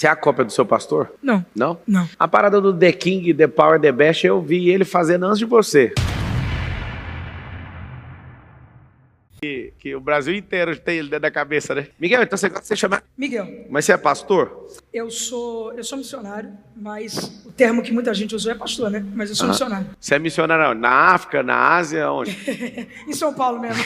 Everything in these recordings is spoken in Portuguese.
Você é a cópia do seu pastor? Não. Não? Não. A parada do The King, The Power, The Best, eu vi ele fazendo antes de você. Que o Brasil inteiro tem ele dentro da cabeça, né? Miguel, então você gosta de ser chamado? Miguel. Mas você é pastor? Eu sou missionário, mas o termo que muita gente usou é pastor, né? Mas eu sou missionário. Você é missionário na África, na Ásia, onde? Em São Paulo mesmo.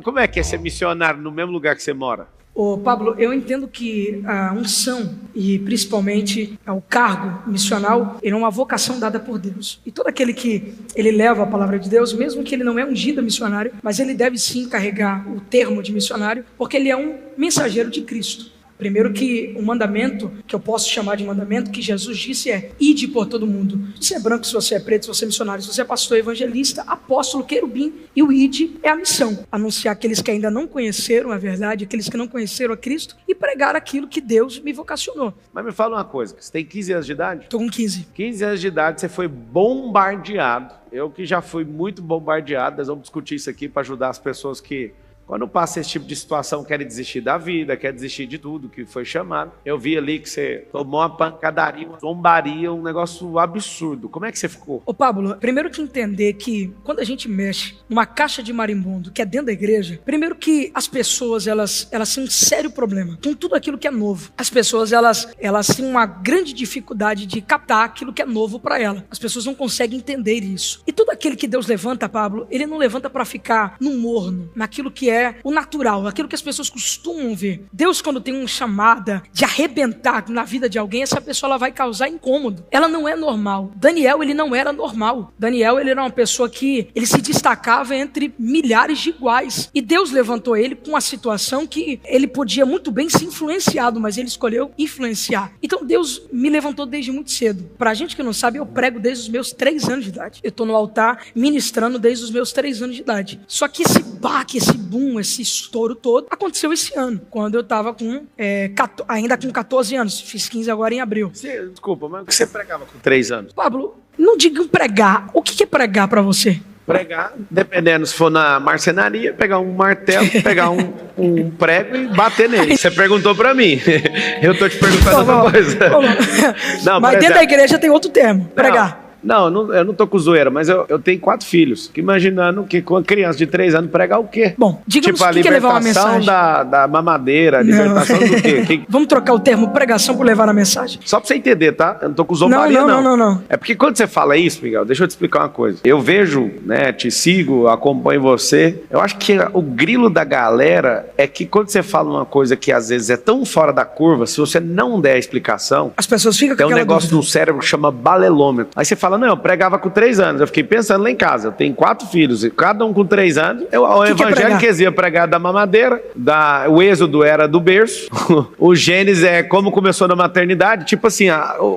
Como é que é ser missionário no mesmo lugar que você mora? Ô, Pablo, eu entendo que a unção e principalmente o cargo missional, ele é uma vocação dada por Deus. E todo aquele que ele leva a palavra de Deus, mesmo que ele não é ungido missionário, mas ele deve sim carregar o termo de missionário, porque ele é um mensageiro de Cristo. Primeiro que o mandamento, que eu posso chamar de mandamento, que Jesus disse é: ide por todo mundo. Se você é branco, se você é preto, se você é missionário, se você é pastor, evangelista, apóstolo, querubim, e o ide é a missão. Anunciar aqueles que ainda não conheceram a verdade, aqueles que não conheceram a Cristo, e pregar aquilo que Deus me vocacionou. Mas me fala uma coisa, você tem 15 anos de idade? Estou com 15. 15 anos de idade, você foi bombardeado. Eu que já fui muito bombardeado, nós vamos discutir isso aqui para ajudar as pessoas que... Quando passa esse tipo de situação, querem desistir da vida, querem desistir de tudo que foi chamado. Eu vi ali que você tomou uma pancadaria, uma zombaria, um negócio absurdo. Como é que você ficou? Ô Pablo, primeiro que entender que quando a gente mexe numa caixa de marimbondo que é dentro da igreja, primeiro que as pessoas, elas têm um sério problema com tudo aquilo que é novo. As pessoas, elas têm uma grande dificuldade de captar aquilo que é novo para ela. As pessoas não conseguem entender isso. E tudo aquele que Deus levanta, Pablo, ele não levanta para ficar no morno, naquilo que é o natural, aquilo que as pessoas costumam ver. Deus, quando tem uma chamada de arrebentar na vida de alguém, essa pessoa ela vai causar incômodo. Ela não é normal. Daniel, ele não era normal. Daniel, ele era uma pessoa que ele se destacava entre milhares de iguais. E Deus levantou ele com uma situação que ele podia muito bem ser influenciado, mas ele escolheu influenciar. Então Deus me levantou desde muito cedo. Pra gente que não sabe, eu prego desde os meus 3 anos de idade. Eu tô no altar ministrando desde os meus 3 anos de idade. Só que esse baque, esse boom, esse estouro todo, aconteceu esse ano, quando eu tava ainda com 14 anos, fiz 15 agora em abril. Desculpa, mas o que você pregava com 3 anos? Pablo, não diga pregar. O que é pregar pra você? Pregar, dependendo, se for na marcenaria, pegar um martelo, pegar um prego e bater nele. Você perguntou pra mim. Eu tô te perguntando outra coisa. Não, mas dentro da igreja tem outro termo, pregar. Não, eu não tô com zoeira, mas eu tenho 4 filhos. Imaginando que com uma criança de 3 anos pregar o quê? Bom, digamos tipo, que é levar uma mensagem. Da mamadeira, a libertação do quê? Vamos trocar o termo pregação por levar a mensagem. Só pra você entender, tá? Eu não tô com zombaria, não. É porque quando você fala isso, Miguel, deixa eu te explicar uma coisa. Eu vejo, né, te sigo, acompanho você. Eu acho que o grilo da galera é que quando você fala uma coisa que às vezes é tão fora da curva, se você não der a explicação, as pessoas ficam com tem um negócio dúvida no cérebro que chama balelômetro. Aí você fala, não, eu pregava com 3 anos. Eu fiquei pensando lá em casa, eu tenho 4 filhos, e cada um com 3 anos. O evangelho que ia pregar da mamadeira, o êxodo era do berço, o Gênesis é como começou na maternidade. Tipo assim,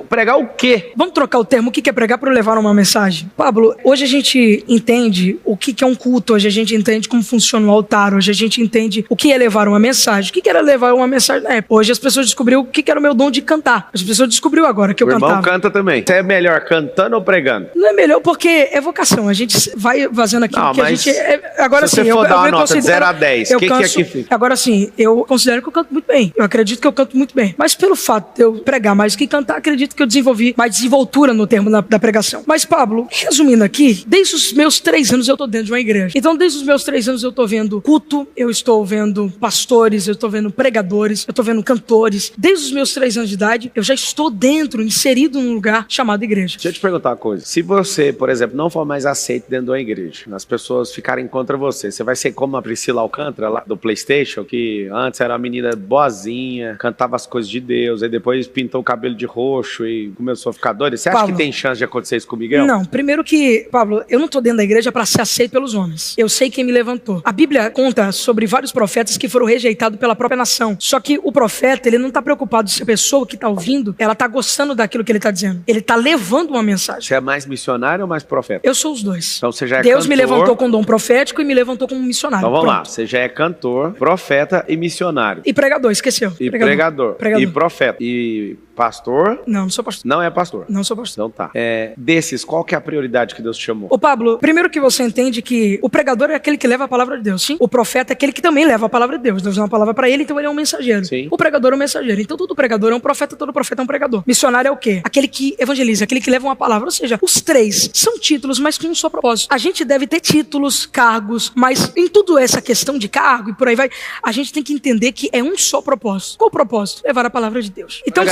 pregar o quê? Vamos trocar o termo, o que é pregar para levar uma mensagem? Pablo, hoje a gente entende o que é um culto, hoje a gente entende como funciona o altar, hoje a gente entende o que é levar uma mensagem. O que era levar uma mensagem na época? Hoje as pessoas descobriram o que era o meu dom de cantar. As pessoas descobriram agora que eu cantava. O irmão canta também. Você é melhor cantando ou pregando? Não é melhor porque é vocação. A gente vai fazendo aquilo que a gente... Agora se você for dar uma nota de 0 a 10, o que é que fica? Agora sim, eu considero que eu canto muito bem. Eu acredito que eu canto muito bem. Mas pelo fato de eu pregar mais do que cantar, acredito que eu desenvolvi mais desenvoltura no termo da pregação. Mas, Pablo, resumindo aqui, desde os meus 3 anos eu tô dentro de uma igreja. Então, desde os meus 3 anos eu tô vendo culto, eu estou vendo pastores, eu estou vendo pregadores, eu estou vendo cantores. Desde os meus 3 anos de idade, eu já estou dentro, inserido num lugar chamado igreja. Deixa eu te perguntar uma coisa. Se você, por exemplo, não for mais aceito dentro de uma igreja, as pessoas ficarem contra você vai ser como a Priscila Alcântara lá do PlayStation, que antes era uma menina boazinha, cantava as coisas de Deus, aí depois pintou o cabelo de roxo e começou a ficar doida. Você acha que tem chance de acontecer isso com o Miguel? Não, primeiro que, Pablo, eu não tô dentro da igreja para ser aceito pelos homens. Eu sei quem me levantou. A Bíblia conta sobre vários profetas que foram rejeitados pela própria nação. Só que o profeta, ele não tá preocupado se a pessoa que tá ouvindo, ela tá gostando daquilo que ele tá dizendo. Ele tá levando uma mensagem. mensagem. Você é mais missionário ou mais profeta? Eu sou os dois. Então você já é Deus cantor. me levantou com dom profético e me levantou como missionário. Então vamos lá, Pronto. você já é cantor, profeta e missionário. E pregador, esqueceu. E pregador. E profeta. E pastor? Não sou pastor. Não é pastor. Não sou pastor. Então tá. Desses, qual que é a prioridade que Deus te chamou? Ô Pablo, primeiro que você entende que o pregador é aquele que leva a palavra de Deus, sim? O profeta é aquele que também leva a palavra de Deus. Deus dá uma palavra pra ele, então ele é um mensageiro. Sim. O pregador é um mensageiro. Então todo pregador é um profeta, todo profeta é um pregador. Missionário é o quê? Aquele que evangeliza, aquele que leva uma palavra. Ou seja, os três são títulos, mas com um só propósito. A gente deve ter títulos, cargos, mas em tudo essa questão de cargo e por aí vai, a gente tem que entender que é um só propósito. Qual o propósito? Levar a palavra de Deus. Então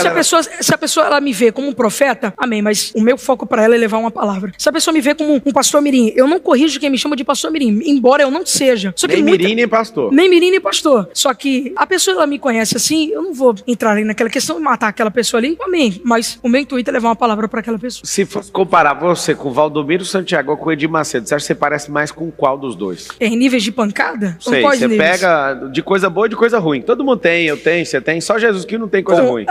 se a pessoa ela me vê como um profeta, amém, mas o meu foco para ela é levar uma palavra. Se a pessoa me vê como um pastor mirim, eu não corrijo quem me chama de pastor mirim, embora eu não seja. Só que nem mirim nem pastor. Nem mirim nem pastor. Só que a pessoa ela me conhece assim, eu não vou entrar aí naquela questão e matar aquela pessoa ali, amém, mas o meu intuito é levar uma palavra para aquela pessoa. Se fosse comparar você com o Valdomiro Santiago ou com o Edir Macedo, você acha que você parece mais com qual dos dois? Em níveis de pancada? Sei, você pega de coisa boa e de coisa ruim. Todo mundo tem, eu tenho, você tem, só Jesus que não tem coisa ruim.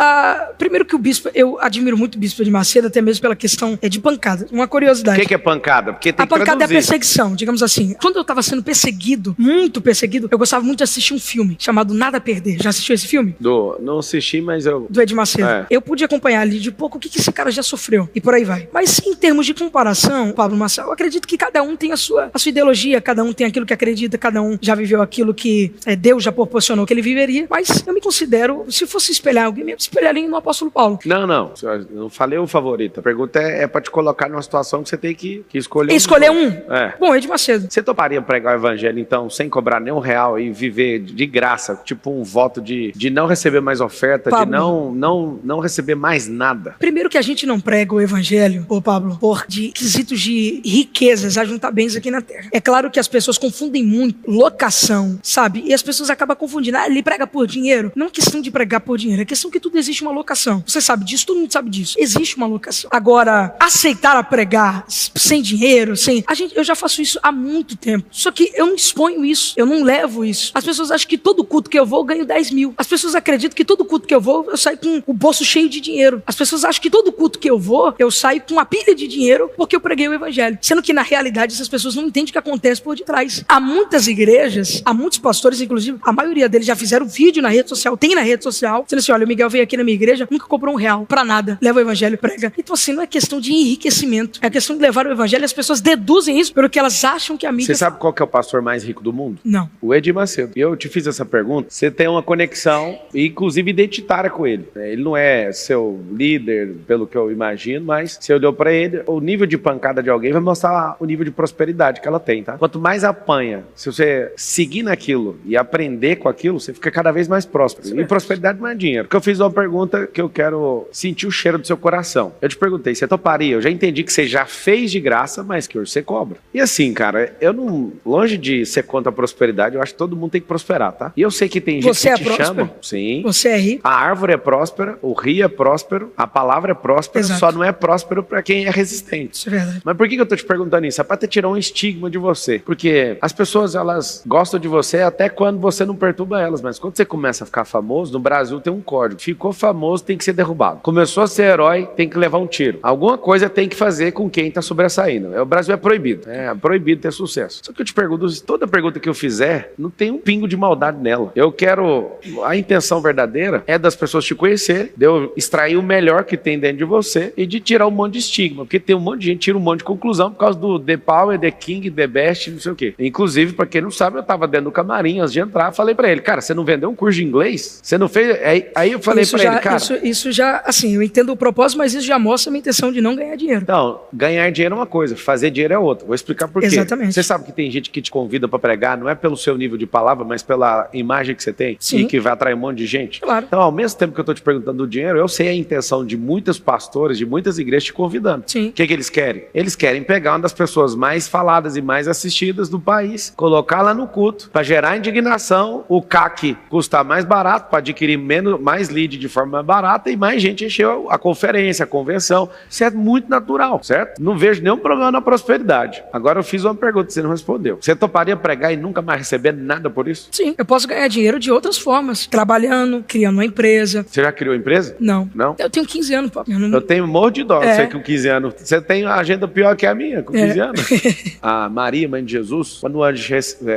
Primeiro que o bispo, eu admiro muito o bispo de Macedo, até mesmo pela questão de pancada. Uma curiosidade. O que é pancada? Porque tem a pancada traduzir. É a perseguição, digamos assim. Quando eu tava sendo perseguido, muito perseguido, eu gostava muito de assistir um filme chamado Nada a Perder. Já assistiu esse filme? Não assisti, mas eu... Do Edir Macedo. Eu pude acompanhar ali de pouco o que esse cara já sofreu. E por aí vai. Mas em termos de comparação, Pablo Marçal, eu acredito que cada um tem a sua ideologia, cada um tem aquilo que acredita, cada um já viveu aquilo que Deus já proporcionou que ele viveria. Mas eu me considero, se fosse espelhar alguém, eu me espelharia no apóstolo Paulo. Não falei o favorito. A pergunta é pra te colocar numa situação que você tem que escolher Escolher um? Bom, Edir Macedo. Você toparia pregar o evangelho, então, sem cobrar nem R$1 e viver de graça, tipo um voto de não receber mais oferta, Pablo, de não receber mais nada? Primeiro que a gente não prega o evangelho, Pablo, por de quesitos de riquezas a juntar bens aqui na terra. É claro que as pessoas confundem muito locação, sabe? E as pessoas acabam confundindo. Ele prega por dinheiro. Não é questão de pregar por dinheiro, é questão que tudo existe uma locação. Você sabe disso, todo mundo sabe disso. Existe uma locação. Agora, aceitar a pregar sem dinheiro, eu já faço isso há muito tempo. Só que eu não exponho isso, eu não levo isso. As pessoas acham que todo culto que eu vou, eu ganho 10 mil. As pessoas acreditam que todo culto que eu vou, eu saio com o bolso cheio de dinheiro. As pessoas acham que todo culto que eu vou, eu saio com uma pilha de dinheiro porque eu preguei o evangelho. Sendo que, na realidade, essas pessoas não entendem o que acontece por detrás. Há muitas igrejas, há muitos pastores, inclusive, a maioria deles já fizeram vídeo na rede social, tem na rede social, dizendo assim, olha, o Miguel veio aqui na minha igreja, nunca cobrou R$1 pra nada, leva o evangelho e prega. Então, assim, não é questão de enriquecimento, é questão de levar o evangelho e as pessoas deduzem isso pelo que elas acham que a mídia... Você sabe qual que é o pastor mais rico do mundo? Não. O Edir Macedo. E eu te fiz essa pergunta, você tem uma conexão, inclusive identitária com ele. Ele não é seu líder, pelo que eu imagino, mas você olhou pra ele, o nível de pancada de alguém vai mostrar o nível de prosperidade que ela tem, tá? Quanto mais apanha, se você seguir naquilo e aprender com aquilo, você fica cada vez mais próspero. E prosperidade não é dinheiro. Porque eu fiz uma pergunta que eu quero sentir o cheiro do seu coração. Eu te perguntei, você toparia? Eu já entendi que você já fez de graça, mas que hoje você cobra. E assim, cara, eu não... Longe de ser contra a prosperidade, eu acho que todo mundo tem que prosperar, tá? E eu sei que tem gente que te chama. Sim. Você é rico. A árvore é próspera, o rio é próspero, a palavra é próspera, Exato. Só não é próspero pra quem é resistente. Isso é verdade. Mas por que eu tô te perguntando isso? É pra te tirar um estigma de você. Porque as pessoas, elas gostam de você até quando você não perturba elas. Mas quando você começa a ficar famoso, no Brasil tem um código. Ficou famoso, tem que ser derrubado. Começou a ser herói, tem que levar um tiro. Alguma coisa tem que fazer com quem tá sobressaindo. O Brasil é proibido. É proibido ter sucesso. Só que eu te pergunto, toda pergunta que eu fizer, não tem um pingo de maldade nela. Eu quero... A intenção verdadeira é das pessoas te conhecerem, de eu extrair o melhor que tem dentro de você e de tirar um monte de estigma. Porque tem um monte de gente que tira um monte de conclusão por causa do The Power, The King, The Best, não sei o quê. Inclusive, pra quem não sabe, eu tava dentro do camarim antes de entrar, falei pra ele, cara, você não vendeu um curso de inglês? Você não fez... Aí eu falei pra ele, cara... Isso já, assim, eu entendo o propósito, mas isso já mostra a minha intenção de não ganhar dinheiro. Então, ganhar dinheiro é uma coisa, fazer dinheiro é outra. Vou explicar por quê. Exatamente. Você sabe que tem gente que te convida pra pregar, não é pelo seu nível de palavra, mas pela imagem que você tem. Sim. E que vai atrair um monte de gente. Claro. Então, ao mesmo tempo que eu tô te perguntando do dinheiro, eu sei a intenção de muitos pastores, de muitas igrejas te convidando. Sim. O que eles querem? Eles querem pegar uma das pessoas mais faladas e mais assistidas do país, colocar lá no culto, pra gerar indignação, o CAC custar mais barato, pra adquirir mais lead de forma mais barata e mais gente encher a conferência, a convenção. Isso é muito natural, certo? Não vejo nenhum problema na prosperidade. Agora eu fiz uma pergunta, você não respondeu. Você toparia pregar e nunca mais receber nada por isso? Sim, eu posso ganhar dinheiro de outras formas. Trabalhando, criando uma empresa. Você já criou empresa? Não. Não? Eu tenho 15 anos, papo. Eu tenho um monte de dó. Você com 15 anos. Você tem uma agenda pior que a minha, com 15 anos. A Maria, mãe de Jesus, quando o anjo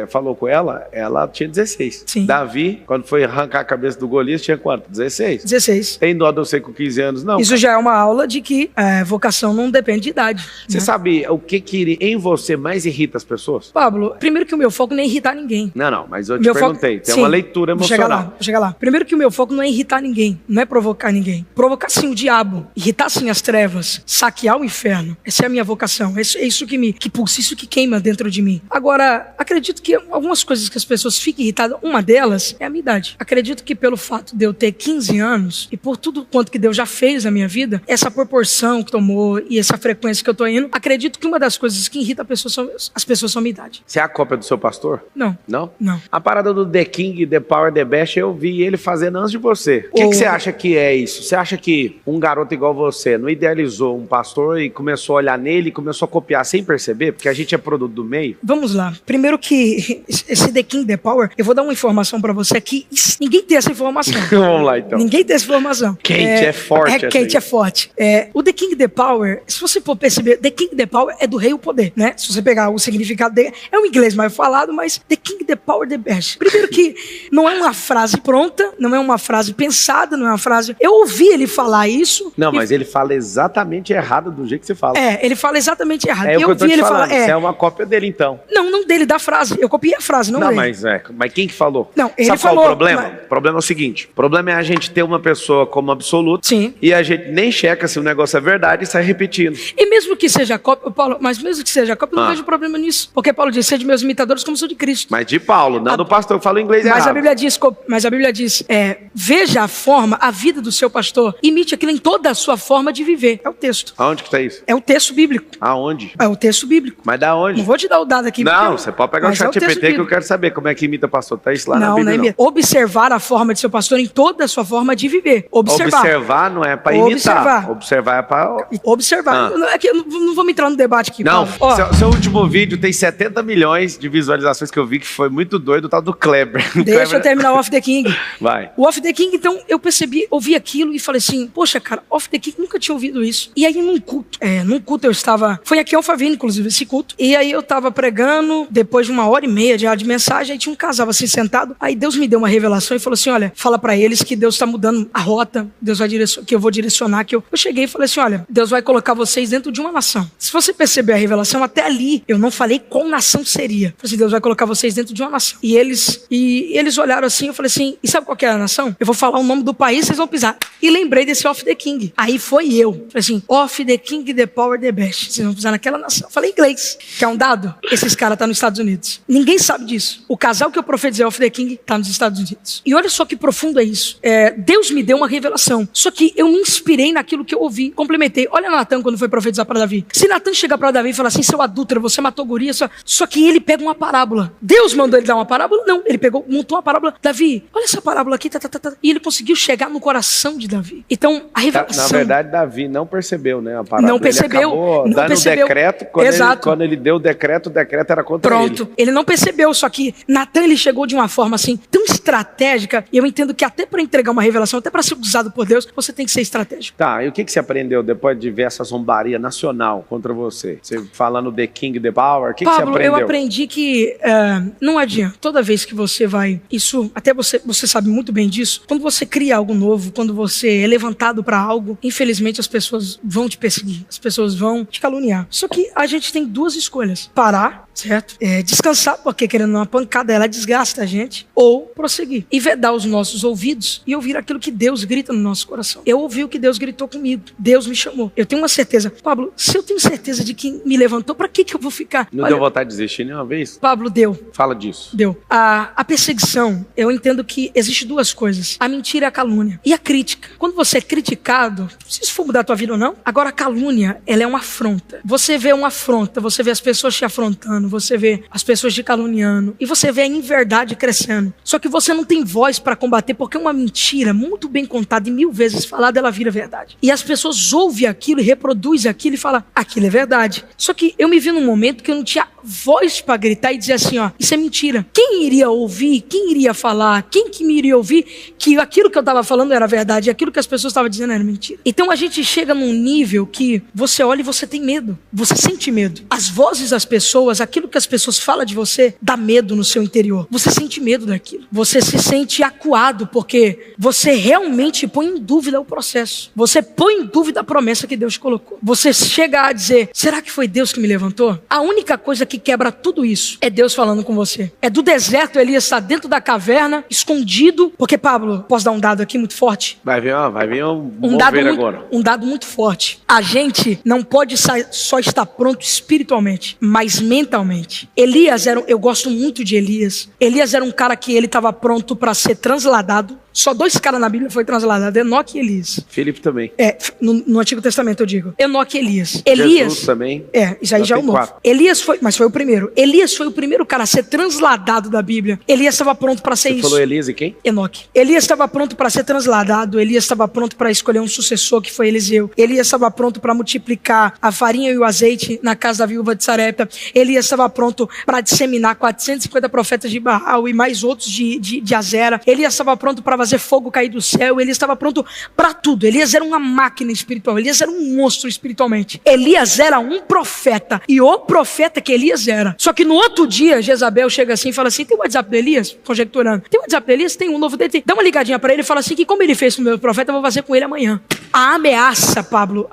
falou com ela, ela tinha 16. Sim. Davi, quando foi arrancar a cabeça do Golias, tinha quanto? 16. 16. Tem dó de você com 15 anos, não? Isso já é uma aula de que vocação não depende de idade. Você sabe o que em você mais irrita as pessoas? Pablo, primeiro que o meu foco não é irritar ninguém. Não, mas eu te perguntei. Tem uma leitura emocional. Vou chegar lá. Primeiro que o meu foco não é irritar ninguém, não é provocar ninguém. Provocar sim o diabo, irritar sim as trevas, saquear o inferno. Essa é a minha vocação. É isso que pulsa, isso que queima dentro de mim. Agora, acredito que algumas coisas que as pessoas ficam irritadas, uma delas é a minha idade. Acredito que pelo fato de eu ter 15 anos e por tudo quanto que Deus já fez na minha vida, essa proporção que tomou e essa frequência que eu tô indo, acredito que uma das coisas que irrita as pessoas são a minha idade. Você é a cópia do seu pastor? Não. Não? Não. A parada do The King, The Power, The Best, eu vi ele fazendo antes de você. O que você acha que é isso? Você acha que um garoto igual você não idealizou um pastor e começou a olhar nele e começou a copiar sem perceber? Porque a gente é produto do meio? Vamos lá. Primeiro que esse The King, The Power, eu vou dar uma informação pra você aqui. Ninguém tem essa informação. Vamos lá, então. Ninguém tem essa informação. Quente, é forte. Quente, é forte. O The King, The Power, se você for perceber, The King, The Power é do rei o poder, né? Se você pegar o significado dele, é um inglês mais falado, mas The King, The Power, The Best. Primeiro que não é uma frase pronta, não é uma frase pensada, não é uma frase... Eu ouvi ele falar isso... Não, mas ele fala exatamente errado do jeito que você fala. Ele fala examente errado. É o que eu tô te falando. Você é uma cópia dele, então. Não dele, da frase. Eu copiei a frase, não ele. Mas quem que falou? Não, ele Sabe falou... qual é o problema? O problema é o seguinte, o problema é a gente ter uma pessoa como absoluto. Sim. E a gente nem checa se o negócio é verdade e sai repetindo. E mesmo que seja cópia, Paulo, mas mesmo que seja cópia, eu não vejo problema nisso. Porque Paulo diz, sede meus imitadores como sou de Cristo. Mas de Paulo, não do pastor, eu falo inglês errado. Mas a Bíblia diz, veja a forma, a vida do seu pastor, imite aquilo em toda a sua forma de viver. É o texto. Aonde que tá isso? É o texto bíblico. Aonde? É o texto bíblico. Mas da onde? Não vou te dar o dado aqui. Não, você pode pegar o chat GPT que eu quero saber como é que imita pastor. Tá isso lá na Bíblia, não. Observar a forma de seu pastor em toda a sua forma de viver. Observar não é para imitar. Observar é para... Observar. Não vamos entrar no debate aqui. Não, seu último vídeo tem 70 milhões de visualizações que eu vi, que foi muito doido, o tal do Kleber. Deixa eu terminar o Off the King. Vai. O Off the King, então, eu percebi, ouvi aquilo e falei assim, poxa, cara, Off the King, nunca tinha ouvido isso. E aí, num culto eu estava... Foi aqui em Alphaville, inclusive, esse culto. E aí eu tava pregando, depois de 1h30 de aula de mensagem, aí tinha um casal assim sentado. Aí Deus me deu uma revelação e falou assim, olha, fala pra eles que Deus tá mudando a rota, Deus vai que eu vou direcionar, que eu cheguei e falei assim, olha, Deus vai colocar vocês dentro de uma nação. Se você perceber a revelação, até ali, eu não falei qual nação seria. Eu falei assim, Deus vai colocar vocês dentro de uma nação. E eles olharam assim, eu falei assim, e sabe qual que é a nação? Eu vou falar o nome do país, vocês vão pisar. E lembrei desse Off the King. Aí foi eu. Falei assim, Off the King, The Power, The Best. Vocês vão pisar naquela nação. Eu falei inglês. Que é um dado? Esses caras estão nos Estados Unidos. Ninguém sabe disso. O casal que eu profetizei Off the King está nos Estados Unidos. E olha só que profundo é isso. Deus me deu uma revelação. Só que eu me inspirei naquilo que eu ouvi. Complementei. Olha Natan quando foi profetizar para Davi. Se Natan chegar para Davi e falar assim, seu adúltero, você matou guria. Só que ele pega uma parábola. Deus mandou ele dar uma parábola? Não. Ele montou uma parábola. Davi, olha essa parábola aqui. E ele conseguiu chegar no coração de Davi. Então, a revelação... Na verdade, Davi não percebeu, né? A parábola. Não percebeu. Ele acabou dando o decreto. Quando ele deu o decreto era contra ele. Pronto. Ele não percebeu. Só que Natan, ele chegou de uma forma assim, tão estratégica. E eu entendo que até para entregar uma revelação, até para ser usado por Deus, você tem que ser estratégico. Tá, e o que você aprendeu depois de ver essa zombaria nacional contra você? Você falando The King, The Power, o que você aprendeu? Eu aprendi que não adianta. Toda vez que você vai... Isso, até você sabe muito bem disso. Quando você cria algo novo, quando você é levantado para algo, infelizmente as pessoas vão te perseguir. As pessoas vão te caluniar. Só que a gente tem duas escolhas. Parar, certo? Descansar, porque querendo uma pancada, ela desgasta a gente. Ou prosseguir. E vedar os nossos ouvidos e ouvir aquilo que Deus grita no nosso coração. Eu ouvi o que Deus gritou comigo. Deus me chamou. Eu tenho uma certeza. Pablo, se eu tenho certeza de que me levantou, pra que eu vou ficar? Não deu vontade de desistir nenhuma vez? Pablo, deu. Fala disso. Deu. A perseguição, eu entendo que existe duas coisas. A mentira e a calúnia. E a crítica. Quando você é criticado, se isso for mudar a tua vida ou não, agora a calúnia, ela é uma afronta. Você vê uma afronta, você vê as pessoas te afrontando, você vê as pessoas te caluniando, e você vê a inverdade crescendo. Só que você não tem voz pra combater, porque uma mentira muito bem contada e 1000 vezes falada, ela vira verdade. E as pessoas ouvem aquilo e reproduzem aquilo e falam, aquilo é verdade. Só que eu me vi num momento que eu não tinha voz pra gritar e dizer assim, ó, isso é mentira. Quem iria ouvir? Quem iria falar? Quem que me iria ouvir que aquilo que eu tava falando era verdade e aquilo que as pessoas estavam dizendo era mentira? Então a gente chega num nível nível que você olha e você tem medo. Você sente medo. As vozes das pessoas, aquilo que as pessoas falam de você, dá medo no seu interior. Você sente medo daquilo. Você se sente acuado porque você realmente põe em dúvida o processo. Você põe em dúvida a promessa que Deus colocou. Você chega a dizer, será que foi Deus que me levantou? A única coisa que quebra tudo isso é Deus falando com você. É do deserto, Elias está dentro da caverna, escondido, porque, Pablo, posso dar um dado aqui muito forte? Vai vir um dado agora. Um dado muito forte. A gente não pode só estar pronto espiritualmente, mas mentalmente. Eu gosto muito de Elias. Elias era um cara que ele estava pronto para ser transladado. Só 2 caras na Bíblia foram transladados, Enoque e Elias. Filipe também. No Antigo Testamento eu digo. Enoque e Elias. Jesus também. Isso aí já é o novo. Elias foi o primeiro. Elias foi o primeiro cara a ser transladado da Bíblia. Elias estava pronto para ser isso. Você falou Elias e quem? Enoque. Elias estava pronto para ser transladado. Elias estava pronto para escolher um sucessor, que foi Eliseu. Elias estava pronto para multiplicar a farinha e o azeite na casa da viúva de Sarepta. Elias estava pronto para disseminar 450 profetas de Baal e mais outros de Azera. Elias estava pronto para fazer fogo cair do céu. Elias estava pronto para tudo. Elias era uma máquina espiritual. Elias era um monstro espiritualmente. Elias era um profeta. E o profeta que Elias era. Só que no outro dia, Jezabel chega assim e fala assim, tem o WhatsApp do Elias? Conjecturando. Tem o WhatsApp do Elias? Tem um novo dele? Dá uma ligadinha para ele e fala assim, que como ele fez com o meu profeta, eu vou fazer com ele amanhã. A ameaça, Pablo,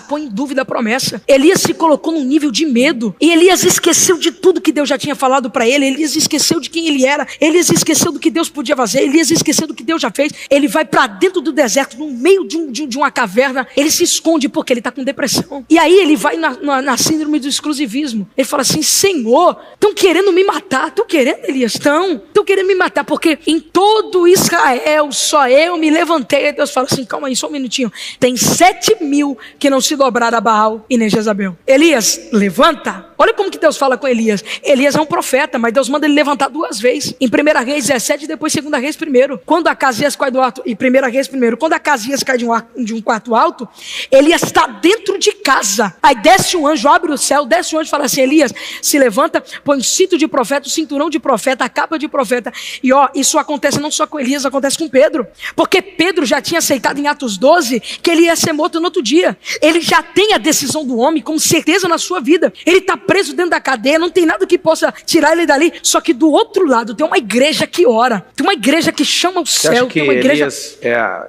põe em dúvida a promessa. Elias se colocou num nível de medo. E Elias esqueceu de tudo que Deus já tinha falado para ele. Elias esqueceu de quem ele era. Elias esqueceu do que Deus podia fazer. Elias esqueceu do que Deus já fez. Ele vai para dentro do deserto, no meio de uma caverna. Ele se esconde porque ele está com depressão. E aí ele vai na síndrome do exclusivismo. Ele fala assim, Senhor, estão querendo me matar. Estão querendo, Elias? Estão querendo me matar. Porque em todo Israel só eu me levantei. E Deus fala assim, calma aí, só um minutinho. Tem 7.000 que não se dobraram a Baal e nem Jezabel. Elias, levanta. Olha como que Deus fala com Elias. Elias é um profeta, mas Deus manda ele levantar 2 vezes. Em 1 Reis 17 e depois 2 Reis 1. Quando Acasias cai do alto, e 1 Reis 1. Quando Acasias cai de um quarto alto, Elias está dentro de casa. Aí desce um anjo, abre o céu, desce um anjo e fala assim, Elias, se levanta, põe o cinto de profeta, o cinturão de profeta, a capa de profeta. E isso acontece não só com Elias, acontece com Pedro. Porque Pedro já tinha aceitado em Atos 12 que ele ia ser morto no outro dia. Ele já tem a decisão do homem com certeza na sua vida. Ele está preso dentro da cadeia, não tem nada que possa tirar ele dali. Só que do outro lado tem uma igreja que ora, tem uma igreja que chama o céu. Você acha que tem uma igreja... Elias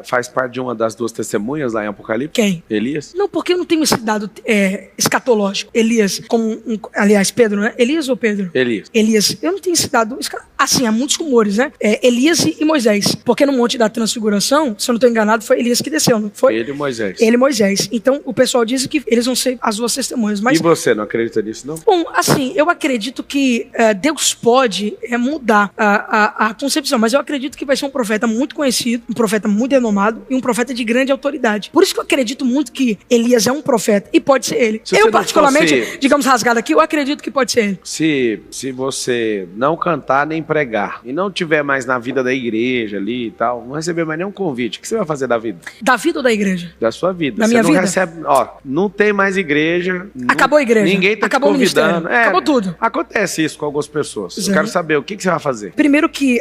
faz parte de uma das 2 testemunhas lá em Apocalipse? Quem? Elias? Não, porque eu não tenho esse dado escatológico. Elias, aliás, Pedro, né? Elias ou Pedro? Elias. Eu não tenho esse dado. Assim, há muitos rumores, né? Elias e Moisés. Porque no Monte da Transfiguração, se eu não estou enganado, foi Elias que desceu, não foi? Ele e Moisés. Ele e Moisés. Então, o pessoal diz que eles vão ser as 2 testemunhas. Mas... E você não acredita nisso, não? Bom, assim, eu acredito que Deus pode mudar a concepção, mas eu acredito que vai ser um profeta muito conhecido, um profeta muito renomado e um profeta de grande autoridade. Por isso que eu acredito muito que Elias é um profeta e pode ser ele. Eu, particularmente, digamos rasgado aqui, eu acredito que pode ser ele. Se você não cantar nem pregar e não tiver mais na vida da igreja ali e tal, não receber mais nenhum convite, o que você vai fazer da vida? Da vida ou da igreja? Da sua vida. Da minha vida? Recebe, não tem mais igreja. Acabou a igreja. Ninguém tá acabou te convidando. Acabou tudo. Acontece isso com algumas pessoas. Eu quero saber o que você vai fazer. Primeiro que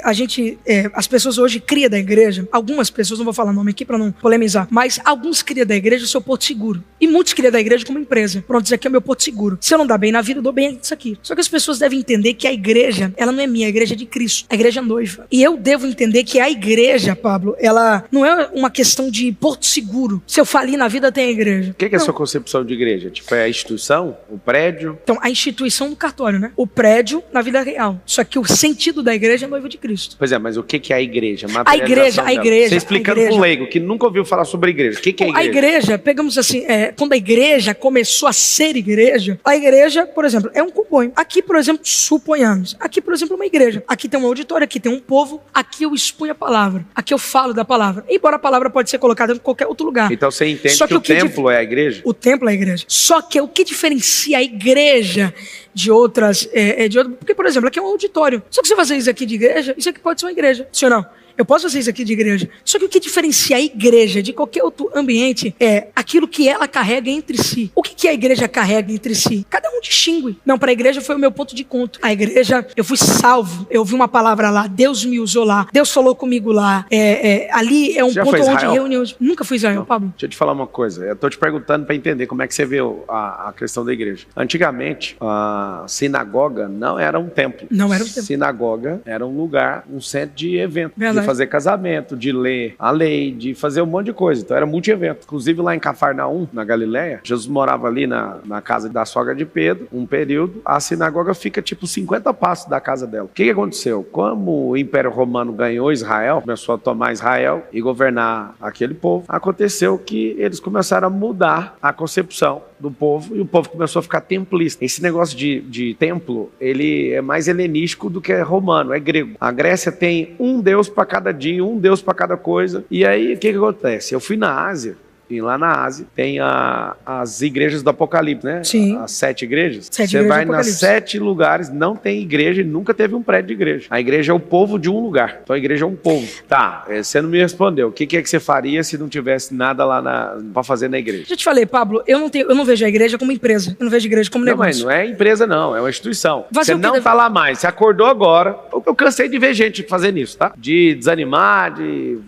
as pessoas hoje criam da igreja, algumas pessoas, não vou falar nome aqui para não polemizar, mas alguns criam da igreja o seu porto seguro. E muitos criam da igreja como empresa. Pronto, isso aqui é o meu porto seguro. Se eu não dar bem na vida, eu dou bem isso aqui. Só que as pessoas devem entender que a igreja, ela não é minha, a igreja é de Cristo. A igreja é noiva. E eu devo entender que a igreja, Pablo, ela não é uma questão de porto seguro. Se eu falir na vida, tem a igreja. O que é a sua concepção de igreja? Tipo, é a instituição? O prédio? Então, a instituição do cartório, né? O prédio na vida real. Só que o sentido da igreja é noiva de Cristo. Pois é, mas o que é a igreja? A igreja. Você explicando para um leigo que nunca ouviu falar sobre a igreja. O que é a igreja? A igreja, pegamos assim, quando a igreja começou a ser igreja, a igreja, por exemplo, é um comboio. Aqui, por exemplo, suponhamos. Aqui, por exemplo, é uma igreja. Aqui tem um auditório, aqui tem um povo. Aqui eu exponho a palavra. Aqui eu falo da palavra. Embora a palavra pode ser colocada em qualquer outro lugar. Então você entende que o templo é a igreja? O templo é a igreja. Só que o que diferencia a igreja Porque, por exemplo, aqui é um auditório. Só que você fazer isso aqui de igreja, isso aqui pode ser uma igreja. Sim ou não? Eu posso fazer isso aqui de igreja. Só que o que diferencia a igreja de qualquer outro ambiente é aquilo que ela carrega entre si. O que a igreja carrega entre si? Cada um distingue. Não, para a igreja foi o meu ponto de encontro. A igreja, eu fui salvo. Eu ouvi uma palavra lá. Deus me usou lá. Deus falou comigo lá. Ali é um ponto onde reuniões. Nunca fui Israel, não, Pablo. Deixa eu te falar uma coisa. Eu estou te perguntando para entender como é que você vê a questão da igreja. Antigamente, a sinagoga não era um templo. Não era um templo. Sinagoga era um lugar, um centro de evento. Verdade. De fazer casamento, de ler a lei, de fazer um monte de coisa. Então era multi-evento. Inclusive lá em Cafarnaum, na Galileia, Jesus morava ali na casa da sogra de Pedro, um período. A sinagoga fica tipo 50 passos da casa dela. O que aconteceu? Como o Império Romano ganhou Israel, começou a tomar Israel e governar aquele povo, aconteceu que eles começaram a mudar a concepção do povo e o povo começou a ficar templista. Esse negócio de templo, ele é mais helenístico do que romano, é grego. A Grécia tem um deus para cada dia, um deus para cada coisa. E aí, o que acontece? Eu fui na Ásia, e lá na Ásia tem as igrejas do Apocalipse, né? Sim. As 7 igrejas. Você vai nas 7 lugares, não tem igreja e nunca teve um prédio de igreja. A igreja é o povo de um lugar. Então a igreja é um povo. Tá, você não me respondeu. O que é que você faria se não tivesse nada lá para fazer na igreja? Já te falei, Pablo, eu não vejo a igreja como empresa. Eu não vejo a igreja como negócio. Mas não é empresa não, é uma instituição. Você não tá lá mais, você acordou agora. Eu cansei de ver gente fazendo isso, tá? De desanimar,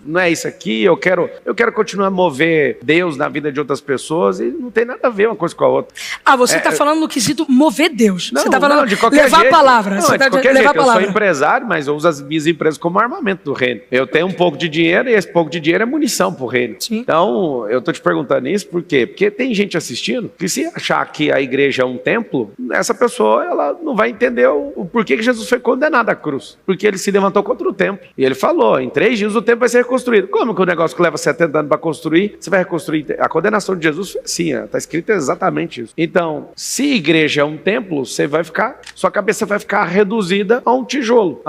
não é isso aqui, eu quero continuar a mover Deus na vida de outras pessoas e não tem nada a ver uma coisa com a outra. Você está falando no quesito mover Deus. Não, você está falando de qualquer levar jeito. a palavra. Não, você de qualquer levar jeito. A palavra. Eu sou empresário, mas eu uso as minhas empresas como armamento do reino. Eu tenho um pouco de dinheiro e esse pouco de dinheiro é munição pro reino. Sim. Então, eu tô te perguntando isso por quê? Porque tem gente assistindo que se achar que a igreja é um templo, essa pessoa ela não vai entender o porquê que Jesus foi condenado à cruz. Porque ele se levantou contra o templo. E ele falou, em 3 dias o templo vai ser reconstruído. Como que o negócio que leva 70 anos para construir, você vai reconstruir? A condenação de Jesus foi assim, está escrito exatamente isso. Então, se igreja é um templo, sua cabeça vai ficar reduzida a um tijolo,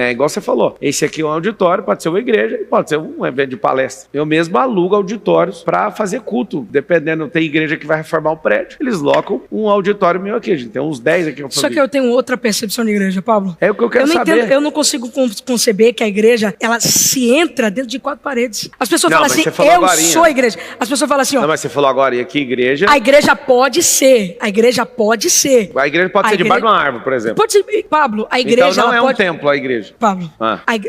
igual você falou, esse aqui é um auditório, pode ser uma igreja e pode ser um evento de palestra. Eu mesmo alugo auditórios para fazer culto, dependendo, tem igreja que vai reformar o prédio, eles locam um auditório meu aqui, a gente tem uns 10 aqui. Só que eu tenho outra percepção de igreja, Pablo. É o que eu quero saber. Eu não consigo conceber que a igreja, ela se entra dentro de 4 paredes. As pessoas falam assim, eu sou a igreja. As pessoas falam assim, ó. Não, mas você falou agora, e aqui igreja... A igreja pode ser. A igreja pode ser. A igreja pode ser debaixo de uma árvore, por exemplo. Pode ser, Pablo, a igreja... Então não ela um templo, a igreja. Pablo,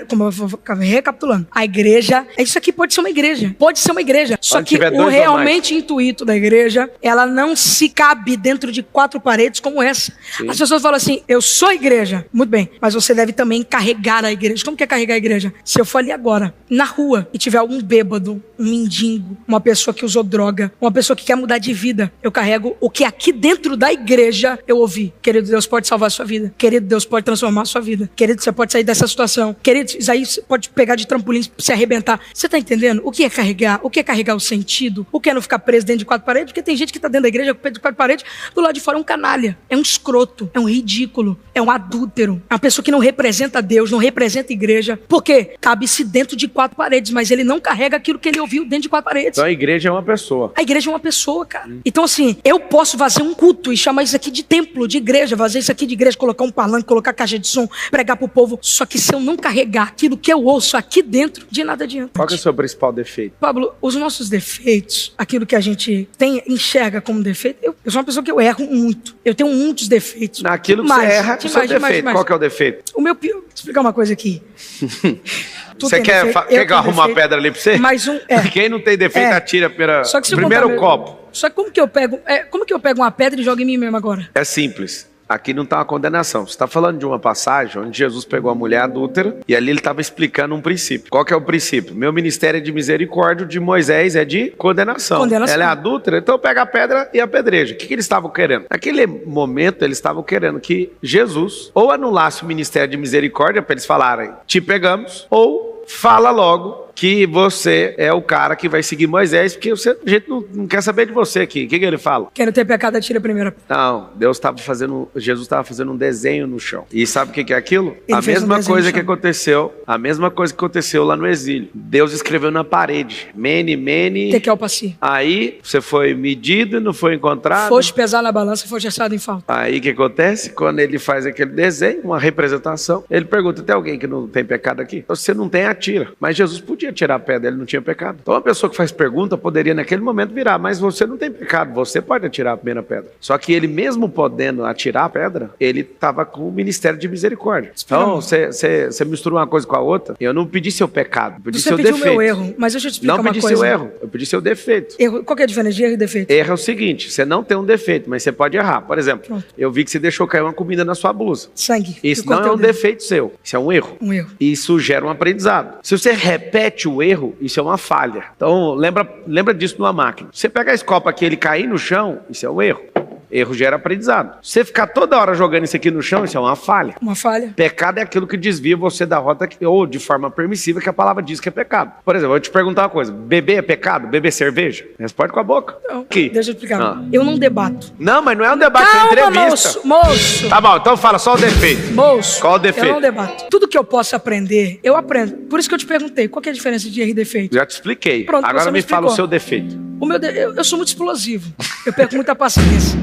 como eu vou recapitulando, a igreja... Isso aqui pode ser uma igreja. Pode ser uma igreja. Só que o realmente intuito da igreja, ela não se cabe dentro de 4 paredes como essa. Sim. As pessoas falam assim, eu sou a igreja. Muito bem, mas você deve também carregar a igreja. Como que é carregar a igreja? Se eu for ali agora, na rua, e tiver algum bêbado, um mendigo, uma pessoa que usou droga, uma pessoa que quer mudar de vida, eu carrego o que aqui dentro da igreja eu ouvi. Querido, Deus pode salvar a sua vida. Querido, Deus pode transformar a sua vida. Querido, você pode sair dessa situação. Querido, isso aí você pode pegar de trampolim, se arrebentar. Você tá entendendo? O que é carregar? O que é carregar o sentido? O que é não ficar preso dentro de 4 paredes? Porque tem gente que tá dentro da igreja com de 4 paredes, do lado de fora é um canalha, é um escroto, é um ridículo, é um adúltero, é uma pessoa que não representa Deus, não representa a igreja. Por quê? Cabe-se dentro de 4 paredes, mas ele não carrega aquilo que ele ouviu dentro de 4 paredes. Então a igreja é uma pessoa. A igreja é uma pessoa, cara. Então assim, eu posso fazer um culto e chamar isso aqui de templo, de igreja, fazer isso aqui de igreja, colocar um palanque, colocar caixa de som, pregar pro povo. Só que se eu não carregar aquilo que eu ouço aqui dentro, de nada adianta. Qual que é o seu principal defeito? Pablo, os nossos defeitos, aquilo que a gente enxerga como defeito, eu sou uma pessoa que eu erro muito. Eu tenho muitos defeitos. Naquilo que você erra, o seu defeito. Qual que é o defeito? O meu pior... Vou explicar uma coisa aqui. Você quer que eu arrume uma pedra ali pra você? Mais um, Quem não tem defeito, atira Só que primeiro copo. Só que como que eu pego uma pedra e jogo em mim mesmo agora? É simples. Aqui não está uma condenação. Você está falando de uma passagem onde Jesus pegou a mulher adúltera e ali ele estava explicando um princípio. Qual que é o princípio? Meu ministério é de misericórdia, o de Moisés é de condenação. Ela é adúltera, então pega a pedra e apedreja. O que eles estavam querendo? Naquele momento eles estavam querendo que Jesus ou anulasse o ministério de misericórdia para eles falarem, te pegamos, ou fala logo que você é o cara que vai seguir Moisés, porque a gente não quer saber de você aqui. O que ele fala? Quem não tem pecado, atira a primeira. Não, Jesus estava fazendo um desenho no chão. E sabe o que é aquilo? Ele A mesma coisa que aconteceu lá no exílio. Deus escreveu na parede, Mene, Mene. Tekel Passi. Aí você foi medido e não foi encontrado. Foste pesar na balança, foste achado em falta. Aí o que acontece? Quando ele faz aquele desenho, uma representação, ele pergunta: tem alguém que não tem pecado aqui? Então, se você não tem, atira. Mas Jesus podia tirar a pedra, ele não tinha pecado. Então, uma pessoa que faz pergunta poderia naquele momento virar: mas você não tem pecado, você pode atirar a primeira pedra. Só que ele mesmo podendo atirar a pedra, ele estava com o ministério de misericórdia. Então, você misturou uma coisa com a outra. Eu não pedi seu pecado, eu pedi seu defeito. Você pediu o meu erro, mas deixa eu te explicar uma coisa. Não pedi seu erro, eu pedi seu defeito. Erro, qual que é a diferença de erro e defeito? Erro é o seguinte: você não tem um defeito, mas você pode errar. Por exemplo, pronto. Eu vi que você deixou cair uma comida na sua blusa. Sangue. Isso não é um defeito seu, isso é um erro. Um erro. Isso gera um aprendizado. Se você repete o erro, isso é uma falha. Então, lembra disso numa máquina. Você pega a escopa aqui e ele cair no chão, isso é um erro. Erro gera aprendizado. Você ficar toda hora jogando isso aqui no chão, isso é uma falha. Uma falha. Pecado é aquilo que desvia você da rota ou de forma permissiva que a palavra diz que é pecado. Por exemplo, eu vou te perguntar uma coisa: beber é pecado? Beber cerveja? Responde com a boca. Não, aqui. Deixa eu explicar. Eu não debato. Não, mas não é um debate, é uma entrevista. Moço. Tá bom, então fala só o defeito. Moço. Qual o defeito? Eu não debato. Tudo que eu posso aprender, eu aprendo. Por isso que eu te perguntei, qual que é a diferença de erro e defeito? Já te expliquei. Pronto, agora me fala o seu defeito. Eu sou muito explosivo. Eu perco muita paciência.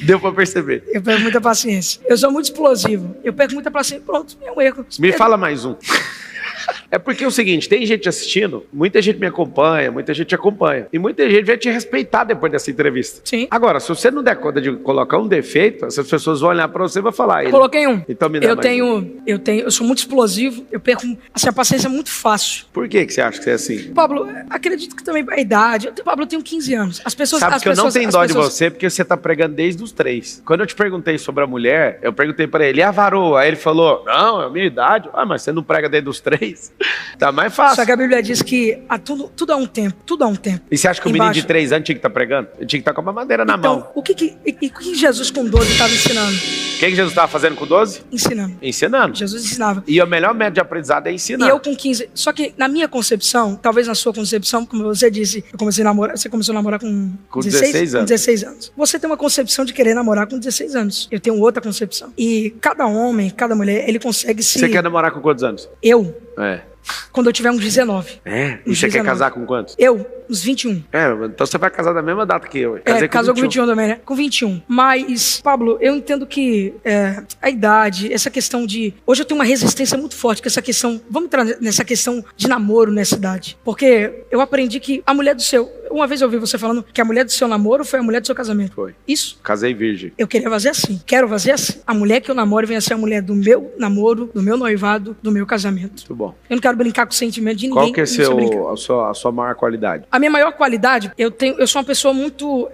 Deu pra perceber. Eu perco muita paciência. Eu sou muito explosivo. Eu perco muita paciência. Pronto, é um erro. Me fala mais um. É porque é o seguinte, tem gente assistindo, muita gente me acompanha, muita gente acompanha. E muita gente vai te respeitar depois dessa entrevista. Sim. Agora, se você não der conta de colocar um defeito, essas pessoas vão olhar pra você e vão falar: eu coloquei um. Então me dá eu sou muito explosivo, eu perco assim, a paciência muito fácil. Por que você acha que você é assim? Pablo, acredito que também a idade. Pablo, eu tenho 15 anos. As pessoas... Sabe que eu não tenho dó de você porque você tá pregando desde os 3. Quando eu te perguntei sobre a mulher, eu perguntei pra ele: e a varoa? Aí ele falou: não, é a minha idade. Ah, mas você não prega desde os 3? Tá mais fácil. Só que a Bíblia diz que tudo há um tempo. Tudo há um tempo. E você acha que o menino de 3 anos tinha que estar pregando? Ele tinha que estar com uma madeira na mão. Então, o que Jesus com 12 estava ensinando? O que Jesus estava fazendo com 12? Ensinando. Jesus ensinava. E o melhor método de aprendizado é ensinar. E eu com 15... Só que na minha concepção, talvez na sua concepção, como você disse, eu comecei a namorar, você começou a namorar com 16 anos. Com 16 anos. Você tem uma concepção de querer namorar com 16 anos. Eu tenho outra concepção. E cada homem, cada mulher, ele consegue se... Você quer namorar com quantos anos? Eu? É. Quando eu tiver uns 19. É? E você quer casar com quantos? Eu, uns 21. É, então você vai casar da mesma data que eu. Casou com 21 também, né? Com 21. Mas, Pablo, eu entendo que a idade, essa questão de... Hoje eu tenho uma resistência muito forte com essa questão... Vamos entrar nessa questão de namoro nessa idade. Porque eu aprendi que a mulher do seu... Uma vez eu ouvi você falando que a mulher do seu namoro foi a mulher do seu casamento. Foi. Isso. Casei virgem. Eu queria fazer assim. Quero fazer assim. A mulher que eu namoro venha ser a mulher do meu namoro, do meu noivado, do meu casamento. Muito bom. Eu não quero brincar com o sentimento de ninguém. Qual que é a sua maior qualidade? A minha maior qualidade, eu sou uma pessoa muito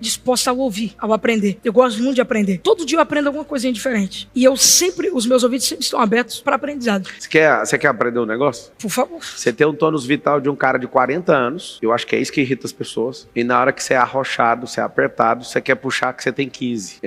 disposta ao ouvir, ao aprender. Eu gosto muito de aprender. Todo dia eu aprendo alguma coisinha diferente. E os meus ouvidos sempre estão abertos para aprendizado. Você quer aprender um negócio? Por favor. Você tem um tônus vital de um cara de 40 anos. Eu acho que é isso que irrita as pessoas. E na hora que você é arrochado, você é apertado, você quer puxar que você tem 15.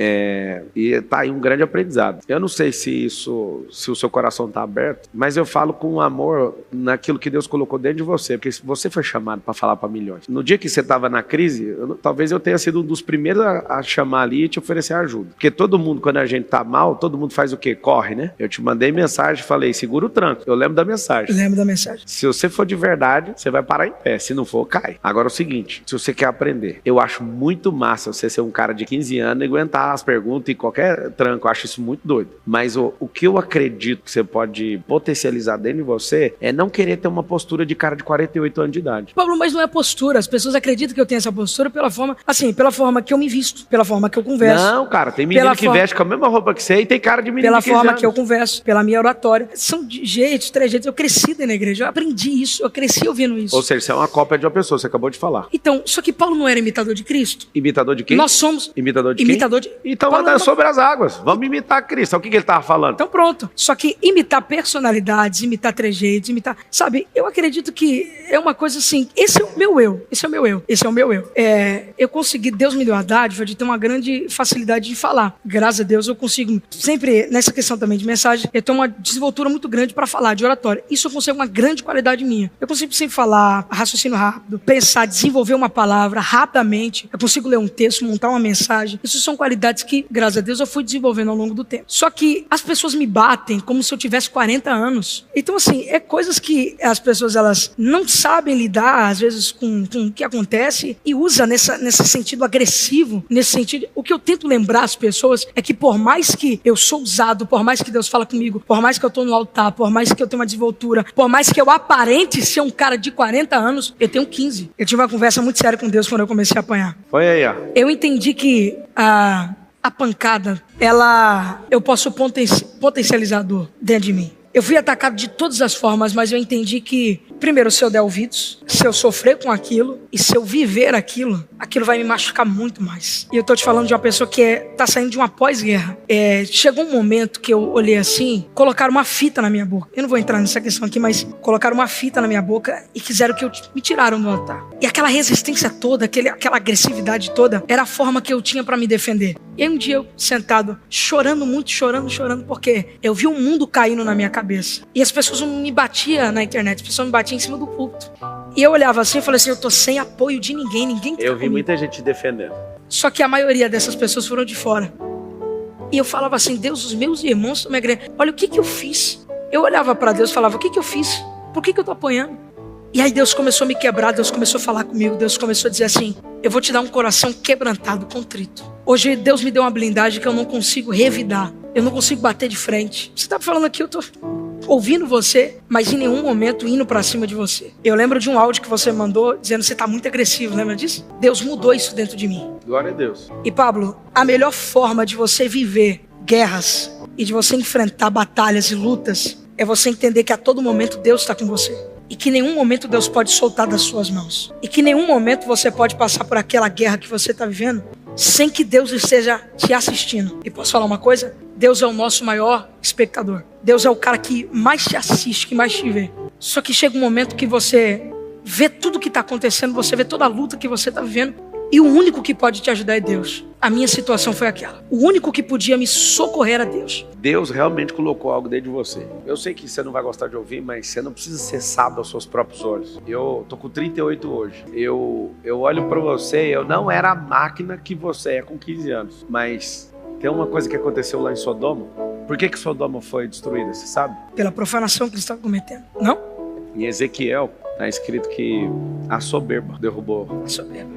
E tá aí um grande aprendizado. Eu não sei se o seu coração tá aberto, mas eu falo com amor naquilo que Deus colocou dentro de você, porque você foi chamado para falar para milhões. No dia que você estava na crise, talvez eu tenha sido um dos primeiros a chamar ali e te oferecer ajuda. Porque todo mundo, quando a gente tá mal, todo mundo faz o quê? Corre, né? Eu te mandei mensagem, falei: segura o tranco. Eu lembro da mensagem. Eu lembro da mensagem. Se você for de verdade, você vai parar em pé. Se não for, cai. Agora é o seguinte, se você quer aprender, eu acho muito massa você ser um cara de 15 anos e aguentar as perguntas e qualquer tranco. Eu acho isso muito doido. Mas o que eu acredito que você pode potencializar dentro de você é não querer ter uma postura de cara de 48 anos de idade. Pablo, mas não é postura. As pessoas acreditam que eu tenho essa postura pela forma que eu me visto, pela forma que eu converso. Não, cara, tem menino que veste com a mesma roupa que você e tem cara de menino de 15 anos. Pela forma que eu converso, pela minha oratória. São jeitos, trejeitos. Eu cresci dentro da igreja, eu aprendi isso, eu cresci ouvindo isso. Ou seja, você é uma cópia de uma pessoa, você acabou acabou de falar. Então, só que Paulo não era imitador de Cristo? Imitador de quem? Nós somos Imitador de imitador quem? de... Então Paulo andando era- sobre as águas. Vamos imitar Cristo. O que ele estava falando? Então pronto. Só que imitar personalidades, imitar trejeitos, imitar... Sabe, eu acredito que é uma coisa assim, esse é o meu eu. Esse é o meu eu. Esse é o meu eu. Eu consegui, Deus me deu a dádiva de ter uma grande facilidade de falar. Graças a Deus eu consigo, sempre nessa questão também de mensagem, eu tenho uma desenvoltura muito grande para falar, de oratória. Isso eu consigo uma grande qualidade minha. Eu consigo sempre falar, raciocínio rápido, pensar, desenvolver uma palavra rapidamente. Eu consigo ler um texto, montar uma mensagem. Isso são qualidades que, graças a Deus, eu fui desenvolvendo ao longo do tempo. Só que as pessoas me batem como se eu tivesse 40 anos. Então, assim, é coisas que as pessoas, elas não sabem lidar, às vezes, com o que acontece e usa nesse sentido agressivo, nesse sentido. O que eu tento lembrar as pessoas é que por mais que eu sou usado, por mais que Deus fala comigo, por mais que eu estou no altar, por mais que eu tenha uma desenvoltura, por mais que eu aparente ser um cara de 40 anos, eu tenho 15. Eu tive uma conversa muito séria com Deus quando eu comecei a apanhar. Foi aí, ó. Eu entendi que a pancada, eu posso potencializar a dor dentro de mim. Eu fui atacado de todas as formas, mas eu entendi que, primeiro, se eu der ouvidos, se eu sofrer com aquilo, e se eu viver aquilo vai me machucar muito mais. E eu tô te falando de uma pessoa que tá saindo de uma pós-guerra. Chegou um momento que eu olhei assim, colocaram uma fita na minha boca. Eu não vou entrar nessa questão aqui, mas colocaram uma fita na minha boca e quiseram que me tiraram do altar. E aquela resistência toda, aquela agressividade toda, era a forma que eu tinha pra me defender. E aí um dia eu, sentado, chorando muito, chorando, porque eu vi um mundo caindo na minha cabeça. E as pessoas não me batiam na internet, as pessoas me batiam em cima do púlpito. E eu olhava assim e falei assim, eu tô sem apoio de ninguém tá Eu vi comigo. muita gente te defendendo. Só que a maioria dessas pessoas foram de fora. E eu falava assim, Deus, os meus irmãos estão me agregando. Olha o que eu fiz. Eu olhava para Deus e falava, o que eu fiz? Por que eu tô apanhando? E aí Deus começou a me quebrar, Deus começou a falar comigo, Deus começou a dizer assim, eu vou te dar um coração quebrantado, contrito. Hoje Deus me deu uma blindagem que eu não consigo revidar. Eu não consigo bater de frente. Você tá falando aqui, eu tô ouvindo você, mas em nenhum momento indo pra cima de você. Eu lembro de um áudio que você mandou dizendo que você tá muito agressivo, lembra disso? Deus mudou isso dentro de mim. Glória a Deus. E Pablo, a melhor forma de você viver guerras e de você enfrentar batalhas e lutas é você entender que a todo momento Deus está com você. E que em nenhum momento Deus pode soltar das suas mãos. E que em nenhum momento você pode passar por aquela guerra que você está vivendo sem que Deus esteja te assistindo. E posso falar uma coisa? Deus é o nosso maior espectador. Deus é o cara que mais te assiste, que mais te vê. Só que chega um momento que você vê tudo que está acontecendo, você vê toda a luta que você está vivendo, e o único que pode te ajudar é Deus. A minha situação foi aquela. O único que podia me socorrer era Deus. Deus realmente colocou algo dentro de você. Eu sei que você não vai gostar de ouvir, mas você não precisa ser sábio aos seus próprios olhos. Eu tô com 38 hoje. Eu olho pra você, eu não era a máquina que você é com 15 anos. Mas tem uma coisa que aconteceu lá em Sodoma. Por que Sodoma foi destruída, você sabe? Pela profanação que eles estavam cometendo. Não? Em Ezequiel, está escrito que a soberba derrubou.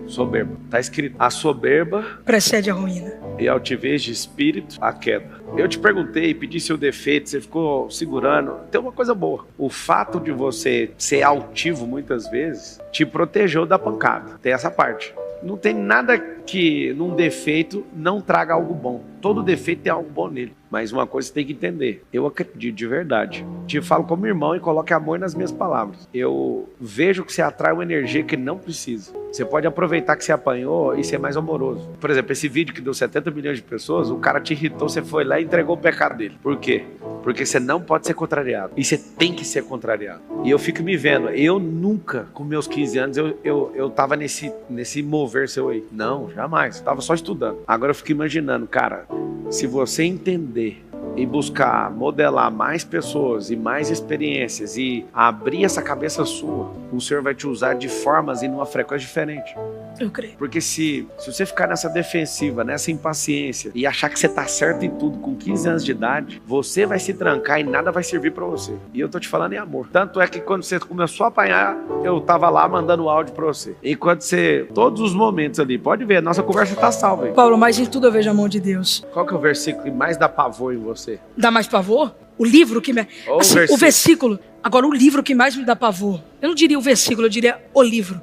Soberba. Está escrito, a soberba precede a ruína. E a altivez de espírito, a queda. Eu te perguntei, pedi seu defeito, você ficou segurando. Tem uma coisa boa. O fato de você ser altivo muitas vezes te protegeu da pancada. Tem essa parte. Não tem nada que num defeito não traga algo bom. Todo defeito tem algo bom nele. Mas uma coisa você tem que entender. Eu acredito de verdade. Te falo como irmão e coloque amor nas minhas palavras. Eu vejo que você atrai uma energia que não precisa. Você pode aproveitar que você apanhou e ser mais amoroso. Por exemplo, esse vídeo que deu 70 milhões de pessoas, o cara te irritou, você foi lá e entregou o pecado dele. Por quê? Porque você não pode ser contrariado. E você tem que ser contrariado. E eu fico me vendo. Eu nunca, com meus 15 anos, eu tava nesse mover seu aí. Não, jamais. Eu tava só estudando. Agora eu fico imaginando, cara, se você entender e buscar modelar mais pessoas e mais experiências e abrir essa cabeça sua, o Senhor vai te usar de formas e numa frequência diferente. Eu creio. Porque se você ficar nessa defensiva, nessa impaciência e achar que você tá certo em tudo com 15 anos de idade, você vai se trancar e nada vai servir pra você. E eu tô te falando em amor. Tanto é que quando você começou a apanhar, eu tava lá mandando áudio pra você. E quando você, todos os momentos ali, pode ver, nossa conversa tá salva aí. Paulo, mas em tudo eu vejo a mão de Deus. Qual que é o versículo que mais dá pavor em você? Dá mais pavor? O livro que me... Assim, o versículo. Agora, o livro que mais me dá pavor. Eu não diria o versículo, eu diria o livro.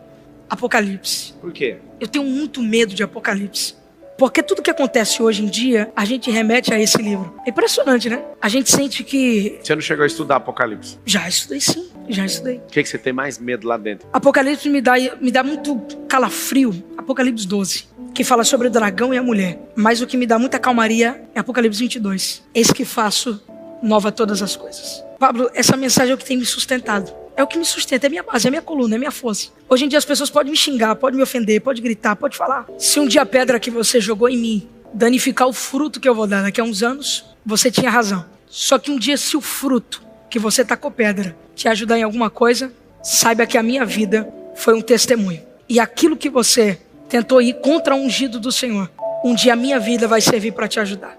Apocalipse. Por quê? Eu tenho muito medo de Apocalipse. Porque tudo que acontece hoje em dia, a gente remete a esse livro. É impressionante, né? A gente sente que... Você não chegou a estudar Apocalipse? Já estudei sim, já estudei. O que você tem mais medo lá dentro? Apocalipse me dá muito calafrio. Apocalipse 12, que fala sobre o dragão e a mulher. Mas o que me dá muita calmaria é Apocalipse 22. Eis que faço nova todas as coisas. Pablo, essa mensagem é o que tem me sustentado. É o que me sustenta, é minha base, é minha coluna, é minha força. Hoje em dia as pessoas podem me xingar, podem me ofender, podem gritar, podem falar. Se um dia a pedra que você jogou em mim danificar o fruto que eu vou dar daqui a uns anos, você tinha razão. Só que um dia, se o fruto que você tacou pedra te ajudar em alguma coisa, saiba que a minha vida foi um testemunho. E aquilo que você tentou ir contra o ungido do Senhor, um dia a minha vida vai servir para te ajudar.